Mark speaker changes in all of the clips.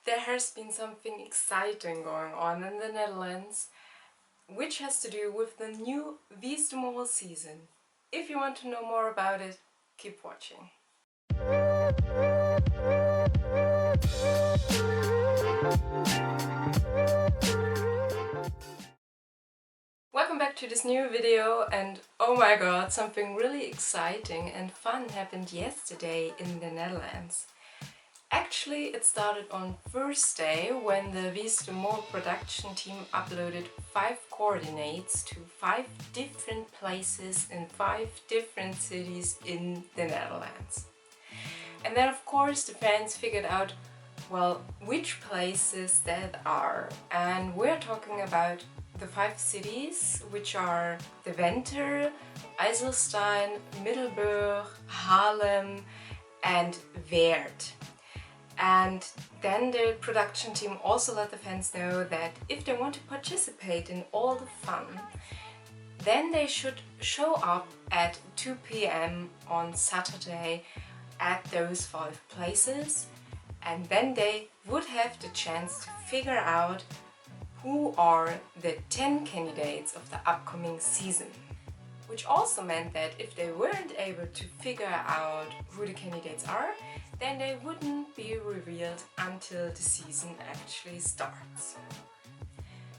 Speaker 1: there has been something exciting going on in the Netherlands, which has to do with the new Widm season. If you want to know more about it, keep watching. Welcome back to this new video, and oh my god, something really exciting and fun happened yesterday in the Netherlands. Actually, it started on Thursday when the Widm production team uploaded 5 coordinates to 5 different places in 5 different cities in the Netherlands. And then of course the fans figured out, well, which places that are. And we're talking about the 5 cities, which are Deventer, IJsselstein, Middelburg, Haarlem and Weert. And then the production team also let the fans know that if they want to participate in all the fun, then they should show up at 2 p.m. on Saturday at those 5 places, and then they would have the chance to figure out who are the 10 candidates of the upcoming season. Which also meant that if they weren't able to figure out who the candidates are, then they wouldn't be revealed until the season actually starts.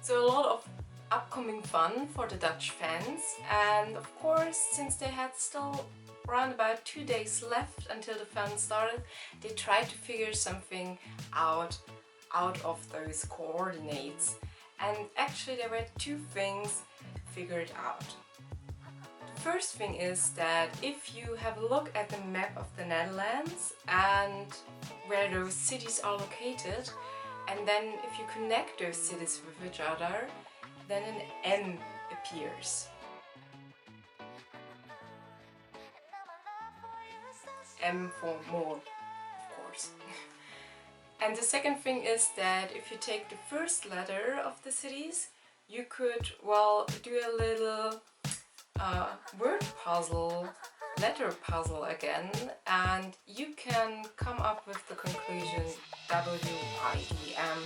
Speaker 1: So a lot of upcoming fun for the Dutch fans, and of course, since they had still around about 2 days left until the fun started, they tried to figure something out of those coordinates. And actually there were 2 things figured out. The first thing is that if you have a look at the map of the Netherlands and where those cities are located, and then if you connect those cities with each other, then an M appears. M for more, of course. And the second thing is that if you take the first letter of the cities, you could, well, do a little word puzzle, letter puzzle again, and you can come up with the conclusion WIDM,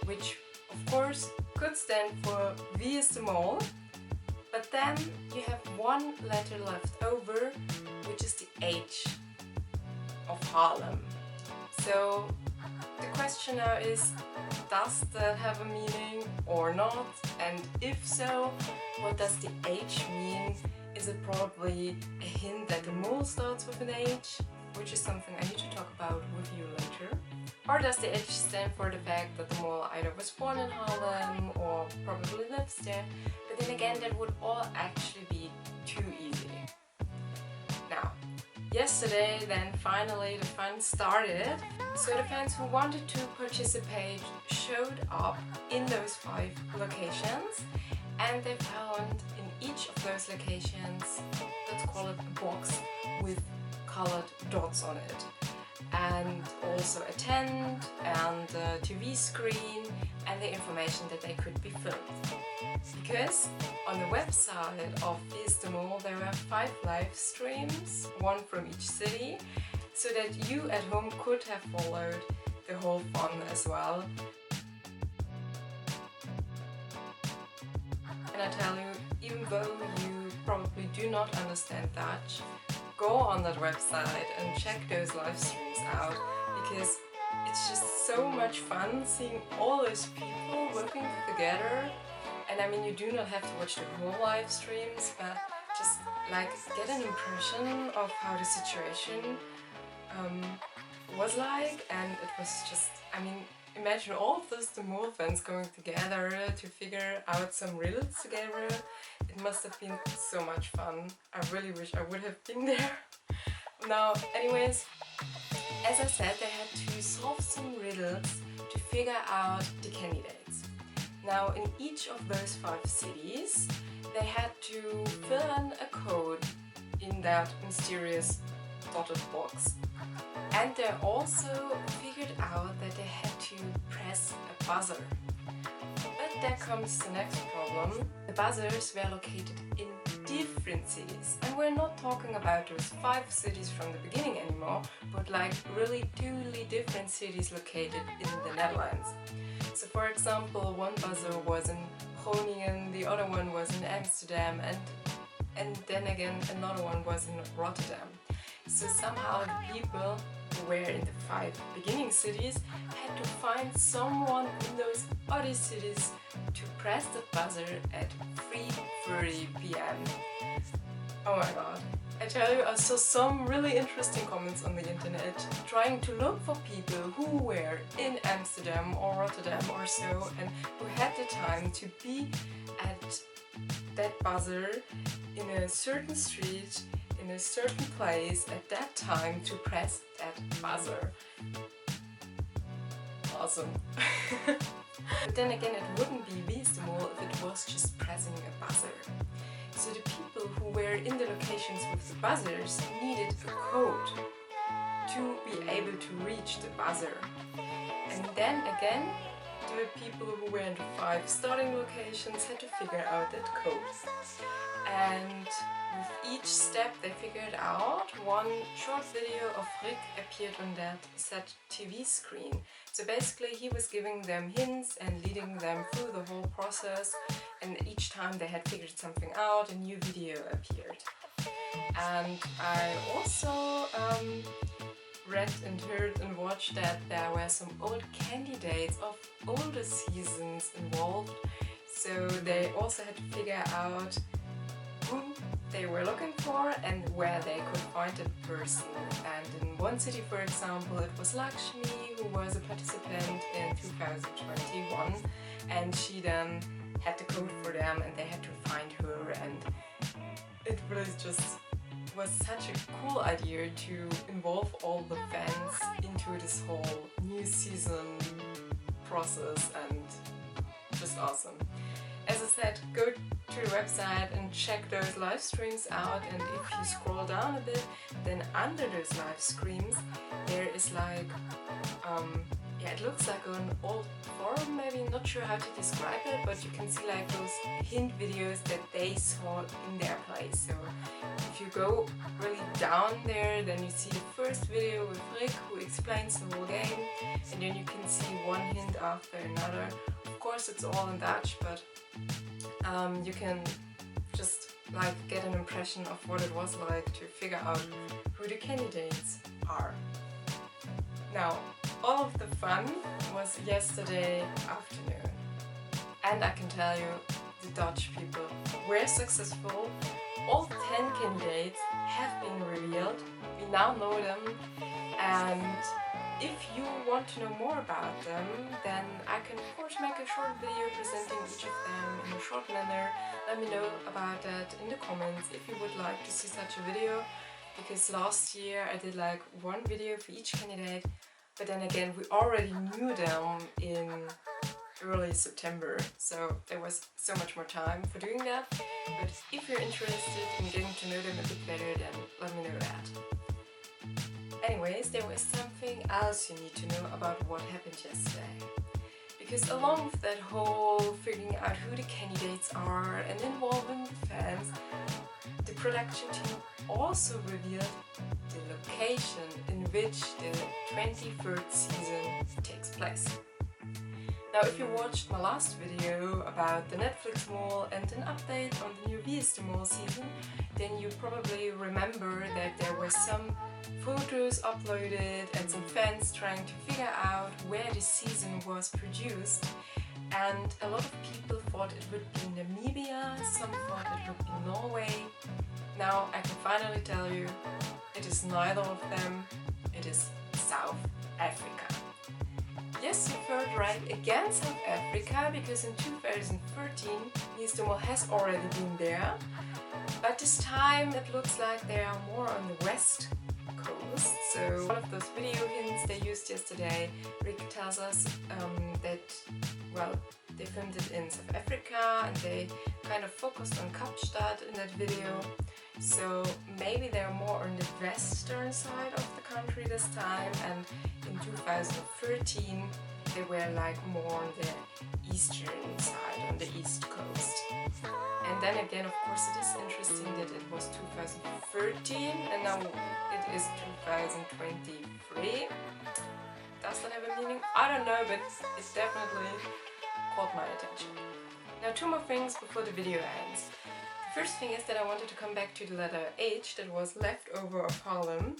Speaker 1: which of course could stand for Widm, but then you have 1 letter left over, which is the H of Haarlem. So the question now is, does that have a meaning or not? And if so, what does the H mean? Is it probably a hint that the mole starts with an H? Which is something I need to talk about with you later. Or does the H stand for the fact that the mole either was born in Haarlem or probably lives there? But then again, that would all actually be too easy. Now, yesterday then finally the fun started, so the fans who wanted to participate showed up in those 5 locations, and they found in each of those locations, let's call it a box with colored dots on it, and also a tent and a TV screen and the information that they could be filmed. Because on the website of Widm there were 5 live streams, 1 from each city, so that you at home could have followed the whole fun as well. And I tell you, even though you probably do not understand Dutch, go on that website and check those live streams out, because it's just so much fun seeing all those people working together. And I mean, you do not have to watch the whole live streams, but just like get an impression of how the situation was like. And it was just, I mean, imagine all of those Widm fans going together to figure out some riddles together. It must have been so much fun. I really wish I would have been there. Now, anyways, as I said, they had to solve some riddles to figure out the candidates. Now, in each of those 5 cities, they had to fill in a code in that mysterious dotted box. And they also figured out that they had to press a buzzer. But there comes the next problem. The buzzers were located in different cities. And we're not talking about those 5 cities from the beginning anymore, but like really totally different cities located in the Netherlands. So for example, one buzzer was in Groningen, the other one was in Amsterdam, and then again another one was in Rotterdam. So somehow the people who were in the 5 beginning cities had to find someone in those other cities to press the buzzer at 3:30 p.m. Oh my god. I tell you, I saw some really interesting comments on the internet trying to look for people who were in Amsterdam or Rotterdam or so and who had the time to be at that buzzer in a certain street, in a certain place at that time to press that buzzer. Awesome. But then again, it wouldn't be Widm if it was just pressing a buzzer. So the people who were in the locations with the buzzers needed a code to be able to reach the buzzer. And then again, the people who were in the 5 starting locations had to figure out that code. And with each step they figured out, one short video of Rick appeared on that set TV screen. So basically he was giving them hints and leading them through the whole process, and each time they had figured something out, a new video appeared. And I also read and heard and watched that there were some old candidates of older seasons involved, so they also had to figure out who they were looking for and where they could find a person. And in one city, for example, it was Lakshmi, who was a participant in 2021, and she then had the code for them and they had to find her, and it really just was such a cool idea to involve all the fans into this whole new season process, and just awesome. As I said, go to the website and check those live streams out, and if you scroll down a bit, then under those live streams there is like yeah, it looks like an old forum, maybe, not sure how to describe it, but you can see like those hint videos that they saw in their place. So if you go really down there, then you see the first video with Rick, who explains the whole game, and then you can see one hint after another. Of course it's all in Dutch, but you can just like get an impression of what it was like to figure out who the candidates are. Now, all of the fun was yesterday afternoon, and I can tell you, the Dutch people were successful. All 10 candidates have been revealed, we now know them, and if you want to know more about them, then I can of course make a short video presenting each of them in a short manner. Let me know about that in the comments if you would like to see such a video, because last year I did like one video for each candidate, but then again we already knew them in early September, so there was so much more time for doing that. But if you're interested in getting to know them a bit better, then let me know that. Anyways, there was something else you need to know about what happened yesterday. Because along with that whole figuring out who the candidates are and involving the fans, the production team also revealed the location in which the 23rd season takes place. Now, if you watched my last video about the Netflix mall and an update on the new Widm season, then you probably remember that there were some photos uploaded and some fans trying to figure out where the season was produced, and a lot of people thought it would be Namibia, some thought it would be Norway. Now I can finally tell you, it is neither of them, it is South Africa. Yes, you've heard right, again South Africa, because in 2013 Widm has already been there, but this time it looks like they are more on the west coast. So one of those video hints they used yesterday, Rick tells us that, well, they filmed it in South Africa and they kind of focused on Kapstadt in that video. So maybe they're more on the western side of the country this time, and in 2013 they were like more on the eastern side, on the east coast. And then again, of course, it is interesting that it was 2013 and now it is 2023. Does that have a meaning? I don't know, but it definitely caught my attention. Now, two more things before the video ends. The first thing is that I wanted to come back to the letter H that was left over of Harlem.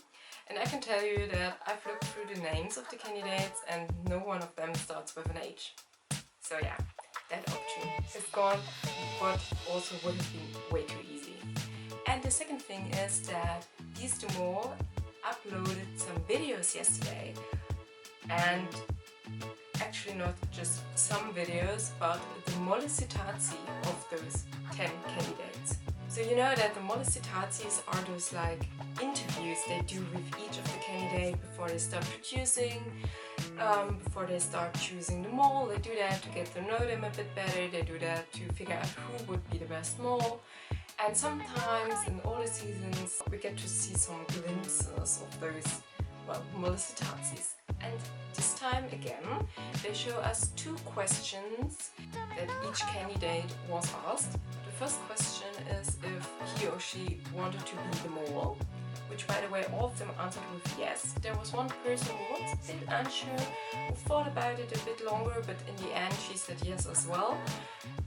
Speaker 1: And I can tell you that I've looked through the names of the candidates and no one of them starts with an H. So yeah, that option is gone, but also would have been way too easy. And the second thing is that Widm uploaded some videos yesterday, and actually not just some videos, but the mollicitazi of those 10 candidates. So you know that the mollicitazis are those like interviews they do with each of the candidates before they start producing, before they start choosing the mole. They do that to get to know them a bit better, they do that to figure out who would be the best mole. And sometimes in all the seasons we get to see some glimpses of those, well, mollicitazis. And this time again, they show us two questions that each candidate was asked. The first question is if he or she wanted to be the mole, which by the way all of them answered with yes. There was one person who was a bit unsure, who thought about it a bit longer, but in the end she said yes as well.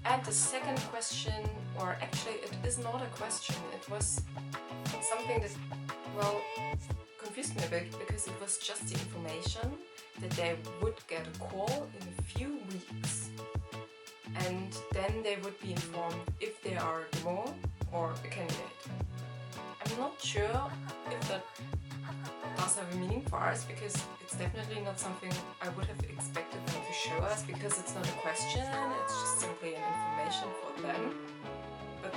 Speaker 1: And the second question, or actually it is not a question, it was something that, well, confused me a bit, because it was just the information that they would get a call in a few weeks and then they would be informed if they are the mole or a candidate. I'm not sure if that does have a meaning for us, because it's definitely not something I would have expected them to show us, because it's not a question, it's just simply an information for them. But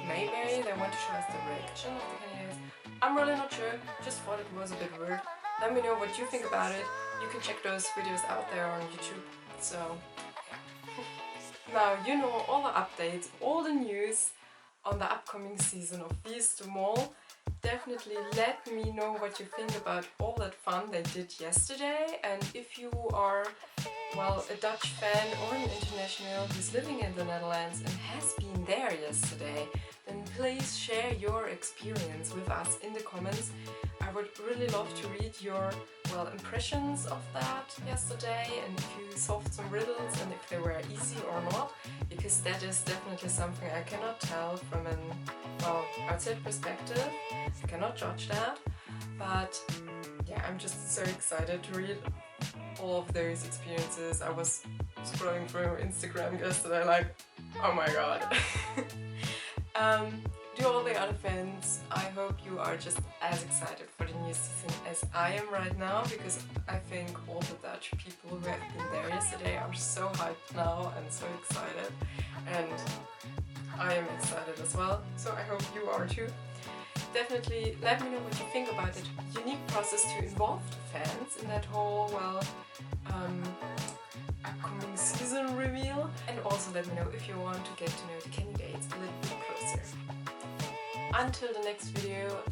Speaker 1: maybe they want to show us the reaction of the candidates. I'm really not sure, just thought it was a bit weird. Let me know what you think about it. You can check those videos out there on YouTube. So, yeah. Now you know all the updates, all the news on the upcoming season of Widm. Definitely let me know what you think about all that fun they did yesterday, and if you are, well, a Dutch fan or an international who's living in the Netherlands and has been there yesterday, then please share your experience with us in the comments. I would really love to read your, well, impressions of that yesterday, and if you solved some riddles and if they were easy or not, because that is definitely something I cannot tell from an, well, outside perspective. I cannot judge that, but yeah, I'm just so excited to read all of those experiences. I was scrolling through Instagram yesterday like, oh my god. To all the other fans, I hope you are just as excited for the new season as I am right now, because I think all the Dutch people who have been there yesterday are so hyped now and so excited, and I am excited as well, so I hope you are too. Definitely let me know what you think about that unique process to involve the fans in that whole, well, upcoming season reveal, and also let me know if you want to get to know the candidates a little bit closer. Until the next video,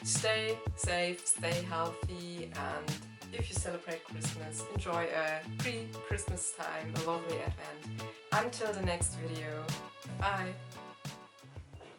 Speaker 1: stay safe, stay healthy, and if you celebrate Christmas, enjoy a pre-Christmas time, a lovely Advent. Until the next video, bye!